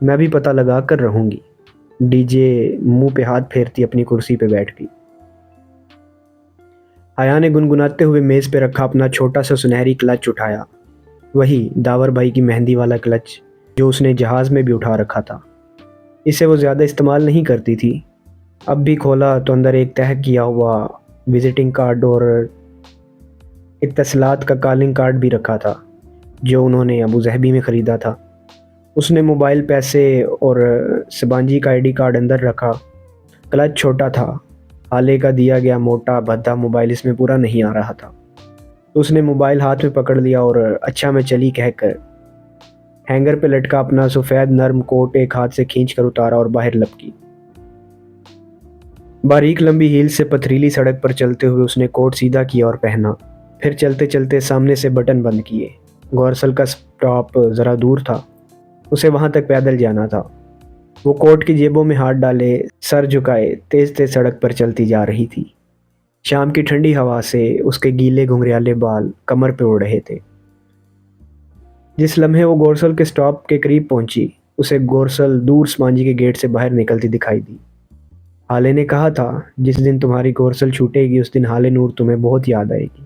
میں بھی پتہ لگا کر رہوں گی۔ ڈی جے منہ پہ ہاتھ پھیرتی اپنی کرسی پہ بیٹھ گئی۔ حیا نے گنگناتے ہوئے میز پہ رکھا اپنا چھوٹا سا سنہری کلچ اٹھایا، وہی داور بھائی کی مہندی والا کلچ جو اس نے جہاز میں بھی اٹھا رکھا تھا۔ اسے وہ زیادہ استعمال نہیں کرتی تھی۔ اب بھی کھولا تو اندر ایک تہہ کیا ہوا وزٹنگ کارڈ اور اتصالات کا کالنگ کارڈ بھی رکھا تھا جو انہوں نے ابو ظہبی میں خریدا تھا۔ اس نے موبائل، پیسے اور سبانجی کا آئی ڈی کارڈ اندر رکھا۔ کلچ چھوٹا تھا، حالے کا دیا گیا موٹا بھدا موبائل اس میں پورا نہیں آ رہا تھا، تو اس نے موبائل ہاتھ میں پکڑ لیا اور اچھا میں چلی کہہ کر ہینگر پہ لٹکا اپنا سفید نرم کوٹ ایک ہاتھ سے کھینچ کر اتارا اور باہر لپکی۔ باریک لمبی ہیل سے پتھریلی سڑک پر چلتے ہوئے اس نے کوٹ سیدھا کیا اور پہنا، پھر چلتے چلتے سامنے سے بٹن بند کیے۔ گورسل کا سٹاپ ذرا دور تھا، اسے وہاں تک پیدل جانا تھا۔ وہ کوٹ کی جیبوں میں ہاتھ ڈالے، سر جھکائے تیز تیز سڑک پر چلتی جا رہی تھی۔ شام کی ٹھنڈی ہوا سے اس کے گیلے گھنگریالے بال کمر پہ اڑ رہے تھے۔ جس لمحے وہ گورسل کے سٹاپ کے قریب پہنچی، اسے گورسل دور سمانجی کے گیٹ سے باہر نکلتی دکھائی دی۔ حالے نے کہا تھا جس دن تمہاری گورسل چھوٹے گی اس دن حالے نور تمہیں بہت یاد آئے گی،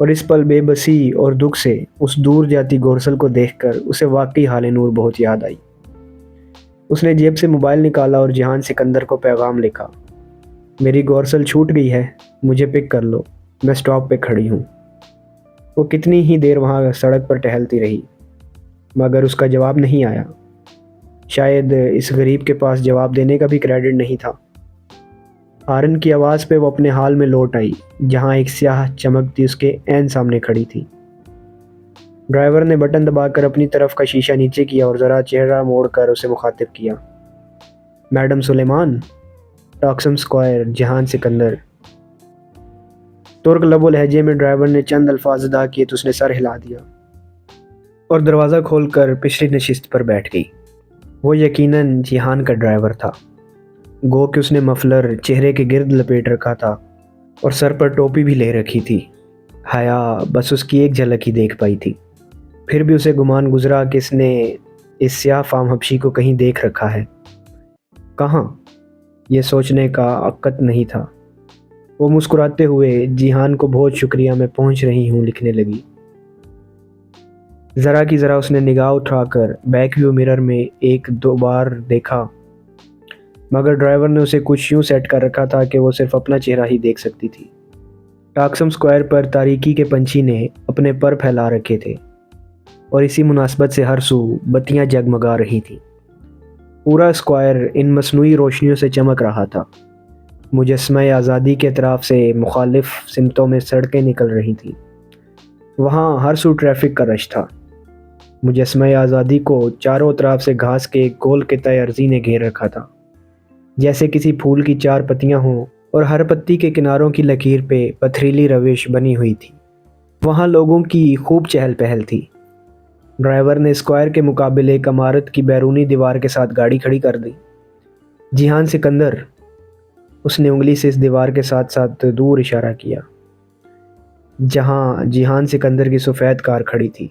اور اس پل بے بسی اور دکھ سے اس دور جاتی گورسل کو دیکھ کر اسے واقعی حالے نور بہت یاد آئی۔ اس نے جیب سے موبائل نکالا اور جہان سکندر کو پیغام لکھا، میری گورسل چھوٹ گئی ہے، مجھے پک کر لو، میں سٹاپ پہ کھڑی ہوں۔ وہ کتنی ہی دیر وہاں سڑک پر ٹہلتی رہی مگر اس کا جواب نہیں آیا۔ شاید اس غریب کے پاس جواب دینے کا بھی کریڈٹ نہیں تھا۔ ہارن کی آواز پہ وہ اپنے حال میں لوٹ آئی جہاں ایک سیاہ چمکتی اس کے عین سامنے کھڑی تھی۔ ڈرائیور نے بٹن دبا کر اپنی طرف کا شیشہ نیچے کیا اور ذرا چہرہ موڑ کر اسے مخاطب کیا، میڈم سلیمان، ٹاکسم اسکوائر، جہان سکندر۔ ترک لب و لہجے میں ڈرائیور نے چند الفاظ ادا کیے تو اس نے سر ہلا دیا اور دروازہ کھول کر پچھلی نشست پر بیٹھ گئی۔ وہ یقیناً جہان کا ڈرائیور تھا، گو کہ اس نے مفلر چہرے کے گرد لپیٹ رکھا تھا اور سر پر ٹوپی بھی لے رکھی تھی۔ حیا بس اس کی ایک جھلک ہی دیکھ پائی تھی، پھر بھی اسے گمان گزرا کہ اس نے اس سیاہ فام حبشی کو کہیں دیکھ رکھا ہے۔ کہاں؟ یہ سوچنے کا وقت نہیں تھا۔ وہ مسکراتے ہوئے جہان کو بہت شکریہ، میں پہنچ رہی ہوں لکھنے لگی۔ ذرا کی ذرا اس نے نگاہ اٹھا کر بیک ویو مرر میں ایک دو بار دیکھا مگر ڈرائیور نے اسے کچھ یوں سیٹ کر رکھا تھا کہ وہ صرف اپنا چہرہ ہی دیکھ سکتی تھی۔ ٹاکسم اسکوائر پر تاریکی کے پنچھی نے اپنے پر پھیلا رکھے تھے اور اسی مناسبت سے ہر سو بتیاں جگمگا رہی تھیں۔ پورا اسکوائر ان مصنوعی روشنیوں سے چمک رہا تھا۔ مجسمہ آزادی کے اطراف سے مخالف سمتوں میں سڑکیں نکل رہی تھیں۔ وہاں ہر سو ٹریفک کا رش تھا۔ مجسمہ آزادی کو چاروں اطراف سے گھاس کے ایک گول کے تہہ عرضی نے گھیر رکھا تھا، جیسے کسی پھول کی چار پتیاں ہوں اور ہر پتی کے کناروں کی لکیر پہ پتھریلی روش بنی ہوئی تھی۔ وہاں لوگوں کی خوب چہل پہل تھی۔ ڈرائیور نے اسکوائر کے مقابل ایک عمارت کی بیرونی دیوار کے ساتھ گاڑی کھڑی کر دی۔ جہان سکندر، اس نے انگلی سے اس دیوار کے ساتھ ساتھ دور اشارہ کیا جہاں جہان سکندر کی سفید کار کھڑی تھی۔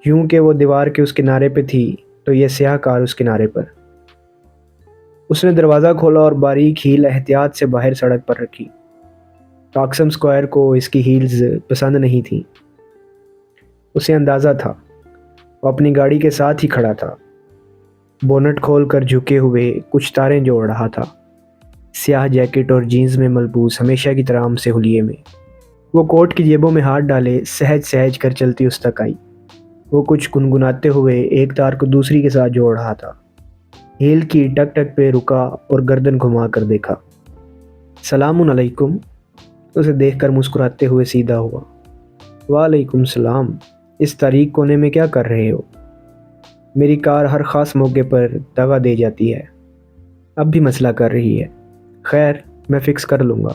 یوں کہ وہ دیوار کے اس کنارے پہ تھی تو یہ سیاہ کار اس کنارے پر۔ اس نے دروازہ کھولا اور باریک ہیل احتیاط سے باہر سڑک پر رکھی۔ ٹاکسم اسکوائر کو اس کی ہیلز پسند نہیں تھیں۔ اسے اندازہ تھا وہ اپنی گاڑی کے ساتھ ہی کھڑا تھا، بونٹ کھول کر جھکے ہوئے کچھ تاریں جوڑ رہا تھا، سیاہ جیکٹ اور جینز میں ملبوس ہمیشہ کی طرح سے حلیے میں۔ وہ کوٹ کی جیبوں میں ہاتھ ڈالے سہج سہج کر چلتی اس تک آئی۔ وہ کچھ گنگناتے ہوئے ایک تار کو دوسری کے ساتھ جوڑ رہا تھا۔ ہیل کی ٹک ٹک پہ رکا اور گردن گھما کر دیکھا۔ سلام علیکم، اسے دیکھ کر مسکراتے ہوئے سیدھا ہوا۔ وعلیکم السلام، اس تاریک کونے میں کیا کر رہے ہو؟ میری کار ہر خاص موقع پر دغا دے جاتی ہے، اب بھی مسئلہ کر رہی ہے۔ خیر، میں فکس کر لوں گا،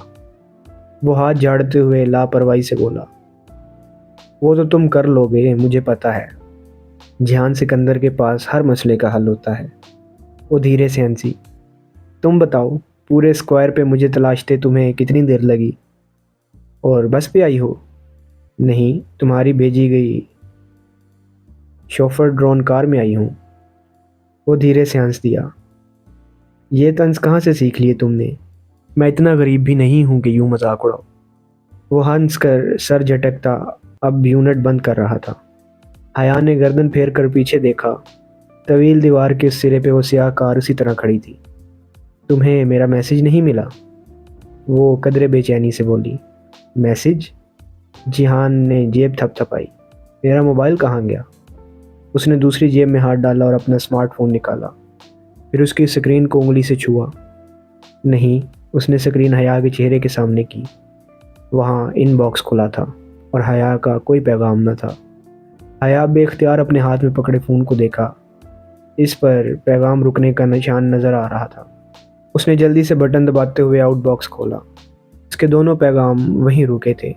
وہ ہاتھ جھاڑتے ہوئے لاپرواہی سے بولا۔ وہ تو تم کر لو گے، مجھے پتہ ہے، جہان سکندر کے پاس ہر مسئلے کا حل ہوتا ہے۔ وہ دھیرے سے ہنسی۔ تم بتاؤ، پورے اسکوائر پہ مجھے تلاشتے تمہیں کتنی دیر لگی؟ اور بس پہ آئی ہو؟ نہیں، تمہاری بھیجی گئی شوفر ڈرون کار میں آئی ہوں۔ وہ دھیرے سے ہنس دیا۔ یہ طنز کہاں سے سیکھ لیے تم نے؟ میں اتنا غریب بھی نہیں ہوں کہ یوں مذاق اڑاؤ۔ وہ ہنس کر سر جھٹکتا اب یونٹ بند کر رہا تھا۔ حیا نے گردن پھیر کر پیچھے دیکھا۔ طویل دیوار کے اس سرے پہ وہ سیاہ کار اسی طرح کھڑی تھی۔ تمہیں میرا میسج نہیں ملا؟ وہ قدرے بے چینی سے بولی۔ میسج؟ جیہان نے جیب تھپ تھپائی۔ میرا موبائل کہاں گیا؟ اس نے دوسری جیب میں ہاتھ ڈالا اور اپنا اسمارٹ فون نکالا، پھر اس کی اسکرین کو انگلی سے چھوا۔ نہیں، اس نے اسکرین حیا کے چہرے کے سامنے کی۔ وہاں ان باکس کھلا تھا اور حیا کا کوئی پیغام نہ تھا۔ حیا بے اختیار اپنے ہاتھ میں پکڑے فون کو دیکھا۔ اس پر پیغام رکنے کا نشان نظر آ رہا تھا۔ اس نے جلدی سے بٹن دباتے ہوئے آؤٹ باکس کھولا۔ اس کے دونوں پیغام وہیں رکے تھے۔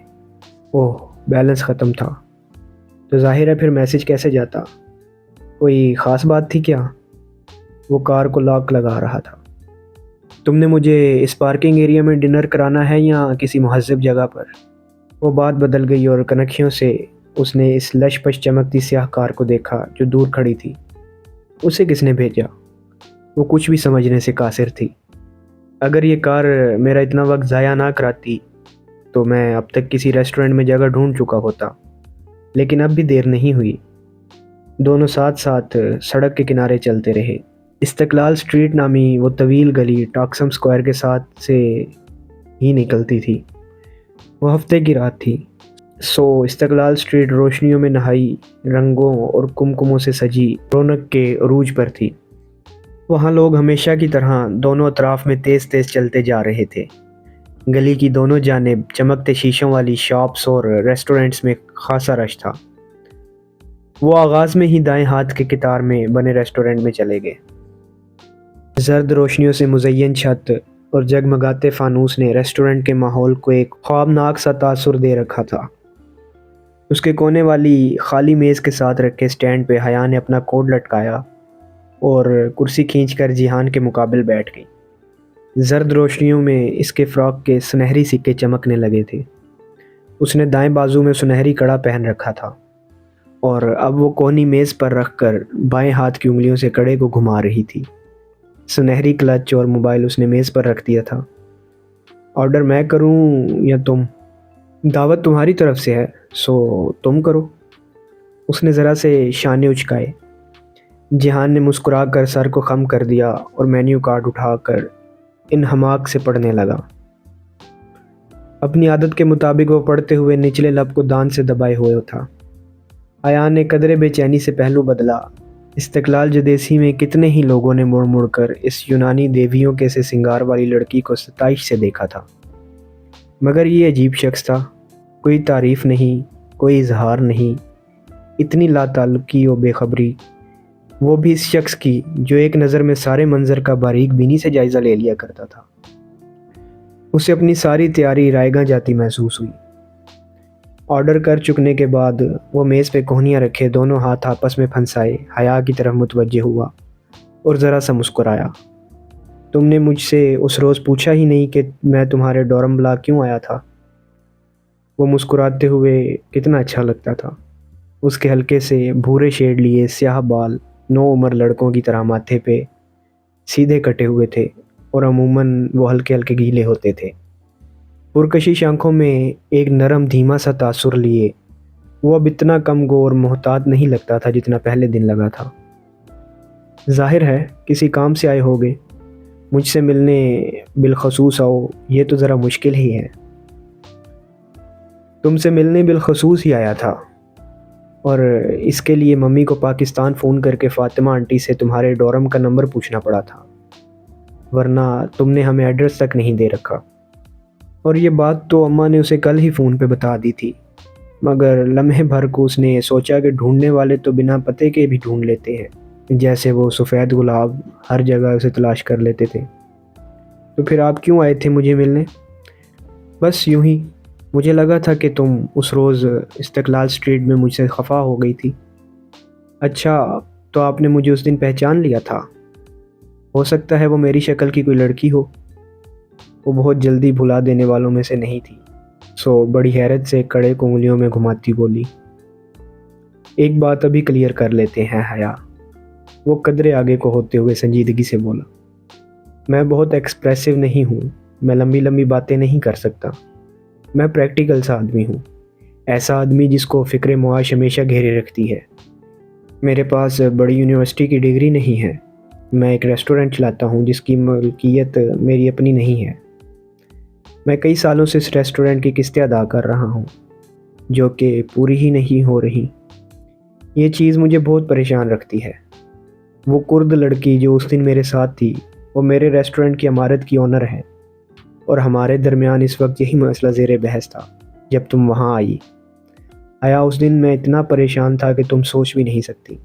اوہ، بیلنس ختم تھا۔ تو ظاہر ہے پھر میسج کیسے جاتا؟ کوئی خاص بات تھی کیا؟ وہ کار کو لاک لگا رہا تھا۔ تم نے مجھے اس پارکنگ ایریا میں ڈنر کرانا ہے یا کسی مہذب جگہ پر؟ وہ بات بدل گئی اور کنکھیوں سے اس نے اس لش پش چمکتی سیاہ کار کو دیکھا جو دور کھڑی تھی۔ اسے کس نے بھیجا؟ وہ کچھ بھی سمجھنے سے قاصر تھی۔ اگر یہ کار میرا اتنا وقت ضائع نہ کراتی تو میں اب تک کسی ریسٹورنٹ میں جگہ ڈھونڈ چکا ہوتا، لیکن اب بھی دیر نہیں ہوئی۔ دونوں ساتھ ساتھ سڑک کے کنارے چلتے رہے۔ استقلال سٹریٹ نامی وہ طویل گلی ٹاکسم سکوائر کے ساتھ سے ہی نکلتی تھی۔ وہ ہفتے کی رات تھی، سو استقلال سٹریٹ روشنیوں میں نہائی، رنگوں اور کمکموں سے سجی رونق کے عروج پر تھی۔ وہاں لوگ ہمیشہ کی طرح دونوں اطراف میں تیز تیز چلتے جا رہے تھے۔ گلی کی دونوں جانب چمکتے شیشوں والی شاپس اور ریسٹورنٹس میں خاصا رش تھا۔ وہ آغاز میں ہی دائیں ہاتھ کے قطار میں بنے ریسٹورنٹ میں چلے گئے۔ زرد روشنیوں سے مزین چھت اور جگمگاتے فانوس نے ریسٹورنٹ کے ماحول کو ایک خوابناک سا تاثر دے رکھا تھا۔ اس کے کونے والی خالی میز کے ساتھ رکھے سٹینڈ پہ حیا نے اپنا کوٹ لٹکایا اور کرسی کھینچ کر جیہان کے مقابل بیٹھ گئی۔ زرد روشنیوں میں اس کے فراک کے سنہری سکے چمکنے لگے تھے۔ اس نے دائیں بازو میں سنہری کڑا پہن رکھا تھا اور اب وہ کونی میز پر رکھ کر بائیں ہاتھ کی انگلیوں سے کڑے کو گھما رہی تھی۔ سنہری کلچ اور موبائل اس نے میز پر رکھ دیا تھا۔ آرڈر میں کروں یا تم؟ دعوت تمہاری طرف سے ہے، سو تم کرو۔ اس نے ذرا سے شانے اچکائے۔ جیہان نے مسکرا کر سر کو خم کر دیا اور مینیو کارڈ اٹھا کر انہماک سے پڑھنے لگا۔ اپنی عادت کے مطابق وہ پڑھتے ہوئے نچلے لب کو دان سے دبائے ہوئے تھا۔ حیا نے قدرے بے چینی سے پہلو بدلا۔ استقلال جدیسی میں کتنے ہی لوگوں نے مڑ مڑ کر اس یونانی دیویوں کے سے سنگار والی لڑکی کو ستائش سے دیکھا تھا، مگر یہ عجیب شخص تھا۔ کوئی تعریف نہیں، کوئی اظہار نہیں، اتنی لا تعلقی و بے خبری، وہ بھی اس شخص کی جو ایک نظر میں سارے منظر کا باریک بینی سے جائزہ لے لیا کرتا تھا۔ اسے اپنی ساری تیاری رائے گاں جاتی محسوس ہوئی۔ آرڈر کر چکنے کے بعد وہ میز پہ کوہنیاں رکھے دونوں ہاتھ آپس میں پھنسائے حیا کی طرف متوجہ ہوا اور ذرا سا مسکرایا۔ تم نے مجھ سے اس روز پوچھا ہی نہیں کہ میں تمہارے ڈورم بلاک کیوں آیا تھا؟ وہ مسکراتے ہوئے کتنا اچھا لگتا تھا۔ اس کے ہلکے سے بھورے شیڈ لیے سیاہ بال نو عمر لڑکوں کی طرح ماتھے پہ سیدھے کٹے ہوئے تھے اور عموماً وہ ہلکے ہلکے گیلے ہوتے تھے۔ پرکشش آنکھوں میں ایک نرم دھیما سا تاثر لیے وہ اب اتنا کم گو اور محتاط نہیں لگتا تھا جتنا پہلے دن لگا تھا۔ ظاہر ہے کسی کام سے آئے ہوگے، مجھ سے ملنے بالخصوص آؤ، یہ تو ذرا مشکل ہی ہے۔ تم سے ملنے بالخصوص ہی آیا تھا، اور اس کے لیے ممی کو پاکستان فون کر کے فاطمہ آنٹی سے تمہارے ڈورم کا نمبر پوچھنا پڑا تھا، ورنہ تم نے ہمیں ایڈریس تک نہیں دے رکھا۔ اور یہ بات تو اماں نے اسے کل ہی فون پہ بتا دی تھی، مگر لمحے بھر کو اس نے سوچا کہ ڈھونڈنے والے تو بنا پتے کے بھی ڈھونڈ لیتے ہیں، جیسے وہ سفید گلاب ہر جگہ اسے تلاش کر لیتے تھے۔ تو پھر آپ کیوں آئے تھے مجھے ملنے؟ بس یوں ہی، مجھے لگا تھا کہ تم اس روز استقلال سٹریٹ میں مجھ سے خفا ہو گئی تھی۔ اچھا، تو آپ نے مجھے اس دن پہچان لیا تھا؟ ہو سکتا ہے وہ میری شکل کی کوئی لڑکی ہو۔ وہ بہت جلدی بھلا دینے والوں میں سے نہیں تھی، سو بڑی حیرت سے کڑے کو انگلیوں میں گھماتی بولی، ایک بات ابھی کلیئر کر لیتے ہیں حیا، وہ قدرے آگے کو ہوتے ہوئے سنجیدگی سے بولا، میں بہت ایکسپریسو نہیں ہوں، میں لمبی لمبی باتیں نہیں کر سکتا، میں پریکٹیکل سا آدمی ہوں، ایسا آدمی جس کو فکر معاش ہمیشہ گھیرے رکھتی ہے۔ میرے پاس بڑی یونیورسٹی کی ڈگری نہیں ہے، میں ایک ریسٹورنٹ چلاتا ہوں جس کی ملکیت میری اپنی نہیں ہے۔ میں کئی سالوں سے اس ریسٹورنٹ کی قسطیں ادا کر رہا ہوں جو کہ پوری ہی نہیں ہو رہی۔ یہ چیز مجھے بہت پریشان رکھتی ہے۔ وہ کرد لڑکی جو اس دن میرے ساتھ تھی، وہ میرے ریسٹورنٹ کی عمارت کی اونر ہے، اور ہمارے درمیان اس وقت یہی مسئلہ زیر بحث تھا جب تم وہاں آئی۔ آیا اس دن میں اتنا پریشان تھا کہ تم سوچ بھی نہیں سکتی۔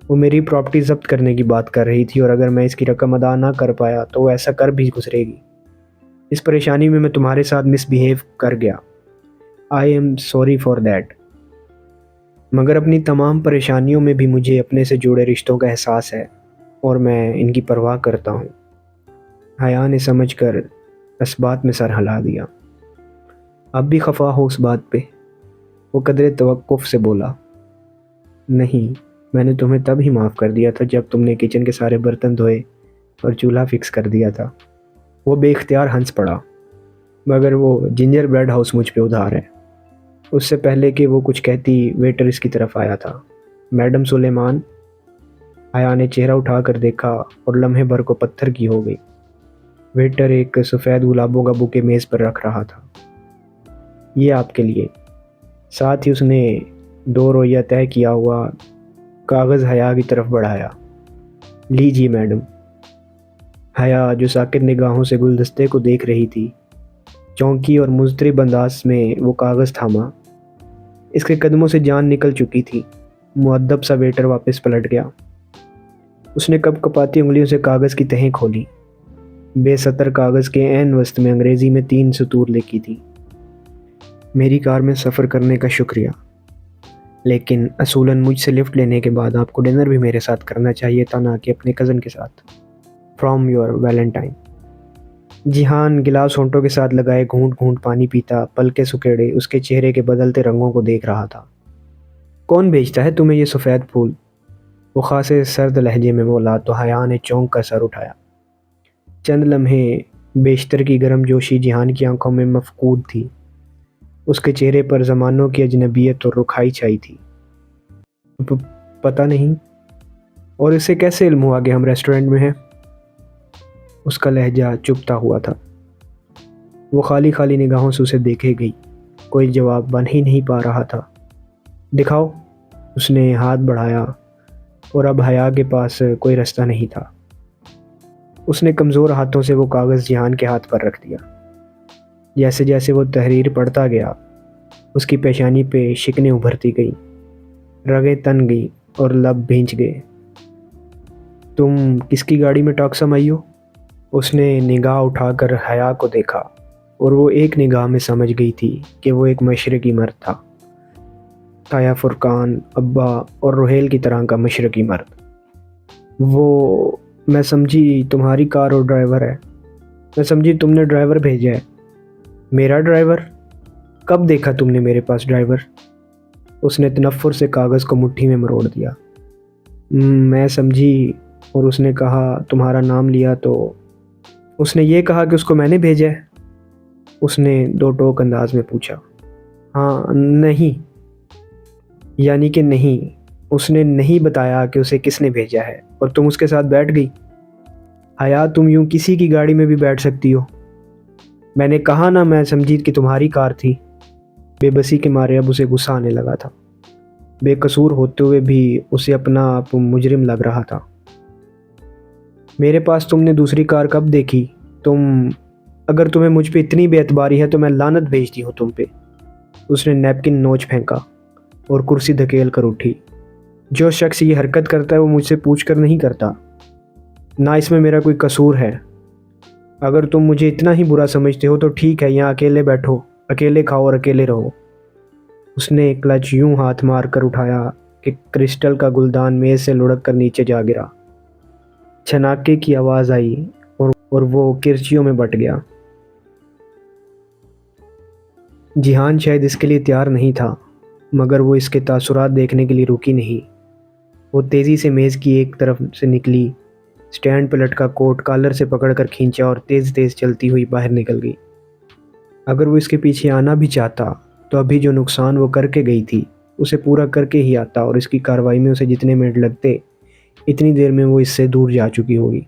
وہ میری پراپرٹی ضبط کرنے کی بات کر رہی تھی، اور اگر میں اس کی رقم ادا نہ کر پایا تو وہ ایسا کر بھی گزرے گی۔ اس پریشانی میں تمہارے ساتھ مس بیہیو کر گیا۔ I am sorry for that. مگر اپنی تمام پریشانیوں میں بھی مجھے اپنے سے جڑے رشتوں کا احساس ہے، اور میں ان کی پرواہ کرتا ہوں۔ حیا نے سمجھ کر اس بات میں سر ہلا دیا۔ اب بھی خفا ہو اس بات پہ؟ وہ قدرے توقف سے بولا، نہیں، میں نے تمہیں تب ہی معاف کر دیا تھا جب تم نے کچن کے سارے برتن دھوئے اور چولہا فکس کر دیا تھا۔ وہ بے اختیار ہنس پڑا، مگر وہ جنجر بریڈ ہاؤس مجھ پہ ادھار ہے۔ اس سے پہلے کہ وہ کچھ کہتی، ویٹر اس کی طرف آیا تھا۔ میڈم سلیمان؟ حیا نے چہرہ اٹھا کر دیکھا اور لمحے بھر کو پتھر کی ہو گئی۔ ویٹر ایک سفید گلابوں کا بوکے میز پر رکھ رہا تھا۔ یہ آپ کے لیے۔ ساتھ ہی اس نے 2 رویہ طے کیا ہوا کاغذ حیا کی طرف بڑھایا۔ لیجیے میڈم۔ حیا جو ساکت نگاہوں سے گلدستے کو دیکھ رہی تھی، چونکی اور مضطرب انداز میں وہ کاغذ تھاما۔ اس کے قدموں سے جان نکل چکی تھی۔ مؤدب سا ویٹر واپس پلٹ گیا۔ اس نے کپ کپاتی انگلیوں سے کاغذ کی تہیں کھولی۔ بے سطر کاغذ کے عین وسط میں انگریزی میں 3 سطور لکھی تھی، میری کار میں سفر کرنے کا شکریہ، لیکن اصولاً مجھ سے لفٹ لینے کے بعد آپ کو ڈنر بھی میرے ساتھ کرنا چاہیے تھا، نہ کہ اپنے کزن کے ساتھ۔ From your Valentine. جہان گلاس ہونٹوں کے ساتھ لگائے گھونٹ گھونٹ پانی پیتا، پلکیں سکیڑے اس کے چہرے کے بدلتے رنگوں کو دیکھ رہا تھا۔ کون بھیجتا ہے تمہیں یہ سفید پھول؟ وہ خاصے سرد لہجے میں بولا تو حیا نے چونک کر سر اٹھایا۔ چند لمحے بیشتر کی گرم جوشی جہان کی آنکھوں میں مفقود تھی۔ اس کے چہرے پر زمانوں کی اجنبیت اور رکھائی چھائی تھی۔ پتہ نہیں۔ اور اسے کیسے علم ہوا کہ ہم ریسٹورنٹ میں ہیں؟ اس کا لہجہ چپتا ہوا تھا۔ وہ خالی خالی نگاہوں سے اسے دیکھے گئی، کوئی جواب بن ہی نہیں پا رہا تھا۔ دکھاؤ۔ اس نے ہاتھ بڑھایا، اور اب حیا کے پاس کوئی رستہ نہیں تھا۔ اس نے کمزور ہاتھوں سے وہ کاغذ جہان کے ہاتھ پر رکھ دیا۔ جیسے جیسے وہ تحریر پڑھتا گیا، اس کی پیشانی پہ شکنیں ابھرتی گئیں، رگیں تن گئی اور لب بھینچ گئے۔ تم کس کی گاڑی میں ٹاکسم آئی ہو؟ اس نے نگاہ اٹھا کر حیا کو دیکھا، اور وہ ایک نگاہ میں سمجھ گئی تھی کہ وہ ایک مشرقی مرد تھا، تایا فرقان، ابا اور روہیل کی طرح کا مشرقی مرد۔ میں سمجھی تمہاری کار اور ڈرائیور ہے۔ میں سمجھی تم نے ڈرائیور بھیجا ہے۔ میرا ڈرائیور؟ کب دیکھا تم نے میرے پاس ڈرائیور؟ اس نے تنفر سے کاغذ کو مٹھی میں مروڑ دیا۔ میں سمجھی، اور اس نے کہا تمہارا نام لیا تو اس نے یہ کہا کہ اس کو میں نے بھیجا ہے؟ اس نے 2 ٹوک انداز میں پوچھا۔ ہاں، نہیں، یعنی کہ نہیں، اس نے نہیں بتایا کہ اسے کس نے بھیجا ہے، اور تم اس کے ساتھ بیٹھ گئی۔ حیا، تم یوں کسی کی گاڑی میں بھی بیٹھ سکتی ہو۔ میں نے کہا نا، میں سمجھی کہ تمہاری کار تھی۔ بے بسی کے مارے اب اسے غصہ آنے لگا تھا۔ بے قصور ہوتے ہوئے بھی اسے اپنا آپ مجرم لگ رہا تھا۔ میرے پاس تم نے دوسری کار کب دیکھی؟ اگر تمہیں مجھ پہ اتنی بے اعتباری ہے تو میں لعنت بھیجتی ہوں تم پہ۔ اس نے نیپکن نوچ پھینکا اور کرسی دھکیل کر اٹھی۔ جو شخص یہ حرکت کرتا ہے وہ مجھ سے پوچھ کر نہیں کرتا، نہ اس میں میرا کوئی قصور ہے۔ اگر تم مجھے اتنا ہی برا سمجھتے ہو تو ٹھیک ہے، یہاں اکیلے بیٹھو، اکیلے کھاؤ اور اکیلے رہو۔ اس نے کلچ یوں ہاتھ مار کر اٹھایا کہ کرسٹل کا گلدان میز سے لڑک کر نیچے جا گرا۔ چھناکے کی آواز آئی اور وہ کرچیوں میں بٹ گیا۔ جہان شاید اس کے لیے تیار نہیں تھا، مگر وہ اس کے تاثرات دیکھنے کے لیے رکی نہیں۔ وہ تیزی سے میز کی ایک طرف سے نکلی، سٹینڈ پہ لٹکا کوٹ کالر سے پکڑ کر کھینچا اور تیز تیز چلتی ہوئی باہر نکل گئی۔ اگر وہ اس کے پیچھے آنا بھی چاہتا تو ابھی جو نقصان وہ کر کے گئی تھی اسے پورا کر کے ہی آتا، اور اس کی کارروائی میں اسے جتنے منٹ لگتے اتنی دیر میں وہ اس سے دور جا چکی ہوگی۔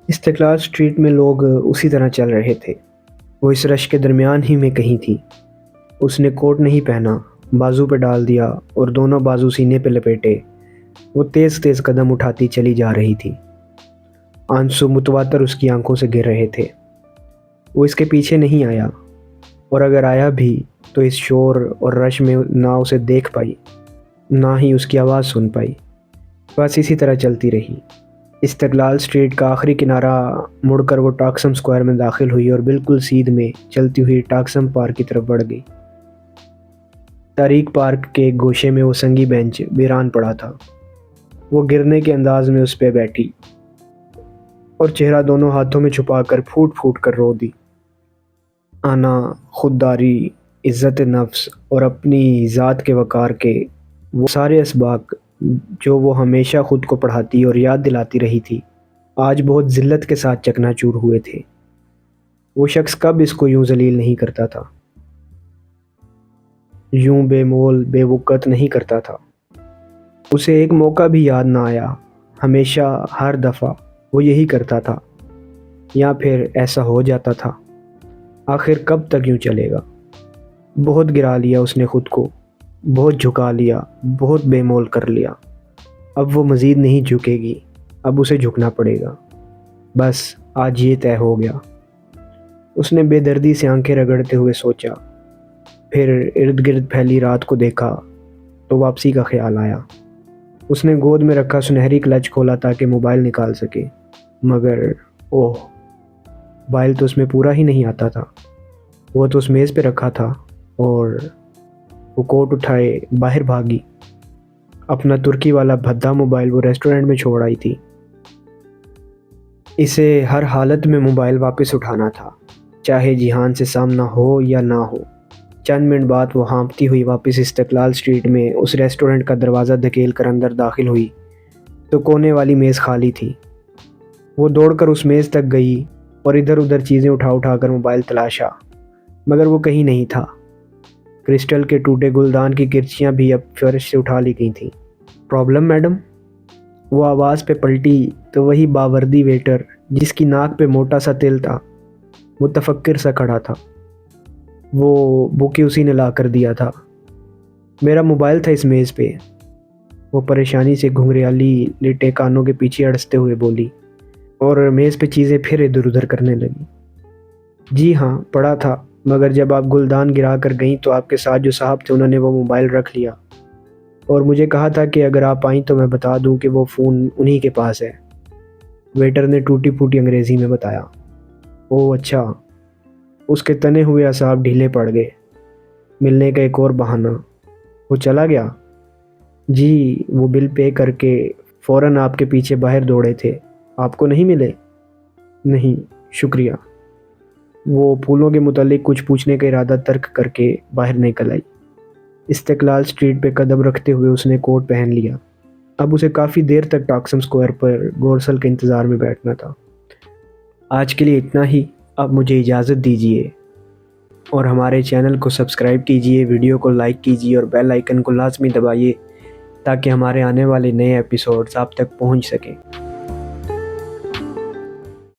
استقلال اسٹریٹ میں لوگ اسی طرح چل رہے تھے، وہ اس رش کے درمیان ہی میں کہیں تھی۔ اس نے کوٹ نہیں پہنا، بازو پہ ڈال دیا اور دونوں بازو سینے پہ لپیٹے وہ تیز تیز قدم اٹھاتی چلی جا رہی تھی۔ آنسو متواتر اس کی آنکھوں سے گر رہے تھے۔ وہ اس کے پیچھے نہیں آیا، اور اگر آیا بھی تو اس شور اور رش میں نہ اسے دیکھ پائی نہ ہی اس کی آواز سن پائی۔ بس اسی طرح چلتی رہی۔ استقلال اسٹریٹ کا آخری کنارہ مڑ کر وہ ٹاکسم اسکوائر میں داخل ہوئی اور بالکل سیدھ میں چلتی ہوئی ٹاکسم پارک کی طرف بڑھ گئی۔ تاریک پارک کے ایک گوشے میں وہ سنگی بینچ ویران پڑا تھا۔ وہ گرنے کے انداز میں اس پہ بیٹھی اور چہرہ دونوں ہاتھوں میں چھپا کر پھوٹ پھوٹ کر رو دی۔ آنا، خودداری، عزت نفس اور اپنی ذات کے وقار کے وہ سارے اسباق جو وہ ہمیشہ خود کو پڑھاتی اور یاد دلاتی رہی تھی آج بہت ذلت کے ساتھ چکنا چور ہوئے تھے۔ وہ شخص کب اس کو یوں ذلیل نہیں کرتا تھا، یوں بے مول بے وقت نہیں کرتا تھا۔ اسے ایک موقع بھی یاد نہ آیا، ہمیشہ ہر دفعہ وہ یہی کرتا تھا، یا پھر ایسا ہو جاتا تھا۔ آخر کب تک یوں چلے گا؟ بہت گرا لیا اس نے خود کو، بہت جھکا لیا، بہت بے مول کر لیا۔ اب وہ مزید نہیں جھکے گی، اب اسے جھکنا پڑے گا۔ بس آج یہ طے ہو گیا۔ اس نے بے دردی سے آنکھیں رگڑتے ہوئے سوچا، پھر ارد گرد پھیلی رات کو دیکھا تو واپسی کا خیال آیا۔ اس نے گود میں رکھا سنہری کلچ کھولا تاکہ موبائل نکال سکے، مگر اوہ، موبائل تو اس میں پورا ہی نہیں آتا تھا۔ وہ تو اس میز پہ رکھا تھا، اور وہ کوٹ اٹھائے باہر بھاگی۔ اپنا ترکی والا بھدا موبائل وہ ریسٹورنٹ میں چھوڑ آئی تھی۔ اسے ہر حالت میں موبائل واپس اٹھانا تھا، چاہے جہان سے سامنا ہو یا نہ ہو۔ چند منٹ بعد وہ ہانپتی ہوئی واپس استقلال اسٹریٹ میں اس ریسٹورنٹ کا دروازہ دھکیل کر اندر داخل ہوئی تو کونے والی میز خالی تھی۔ وہ دوڑ کر اس میز تک گئی اور ادھر ادھر چیزیں اٹھا کر موبائل تلاشا، مگر وہ کہیں نہیں تھا۔ کرسٹل کے ٹوٹے گلدان کی کرچیاں بھی اب فرش سے اٹھا لی گئی تھیں۔ Problem madam? وہ آواز پہ پلٹی تو وہی باوردی ویٹر جس کی ناک پہ موٹا سا تل تھا متفکر سا کھڑا تھا۔ وہ بوکے اسی نے لا کر دیا تھا۔ میرا موبائل تھا اس میز پہ، وہ پریشانی سے گھنگریالی لٹے کانوں کے پیچھے اڑستے ہوئے بولی، اور میز پہ چیزیں پھر ادھر ادھر کرنے لگی۔ جی ہاں پڑا تھا، مگر جب آپ گلدان گرا کر گئیں تو آپ کے ساتھ جو صاحب تھے انہوں نے وہ موبائل رکھ لیا، اور مجھے کہا تھا کہ اگر آپ آئیں تو میں بتا دوں کہ وہ فون انہی کے پاس ہے۔ ویٹر نے ٹوٹی پھوٹی انگریزی میں بتایا۔ اوہ اچھا۔ اس کے تنے ہوئے اعصاب ڈھیلے پڑ گئے۔ ملنے کا ایک اور بہانہ۔ وہ چلا گیا؟ جی، وہ بل پے کر کے فوراً آپ کے پیچھے باہر دوڑے تھے۔ آپ کو نہیں ملے؟ نہیں، شکریہ۔ وہ پھولوں کے متعلق کچھ پوچھنے کا ارادہ ترک کر کے باہر نکل آئی۔ استقلال اسٹریٹ پہ قدم رکھتے ہوئے اس نے کوٹ پہن لیا۔ اب اسے کافی دیر تک ٹاکسم اسکوائر پر گورسل کے انتظار میں بیٹھنا تھا۔ آج کے لیے اتنا ہی، اب مجھے اجازت دیجیے، اور ہمارے چینل کو سبسکرائب کیجیے، ویڈیو کو لائک کیجیے اور بیل آئیکن کو لازمی دبائیے تاکہ ہمارے آنے والے نئے ایپیسوڈز آپ تک پہنچ سکیں۔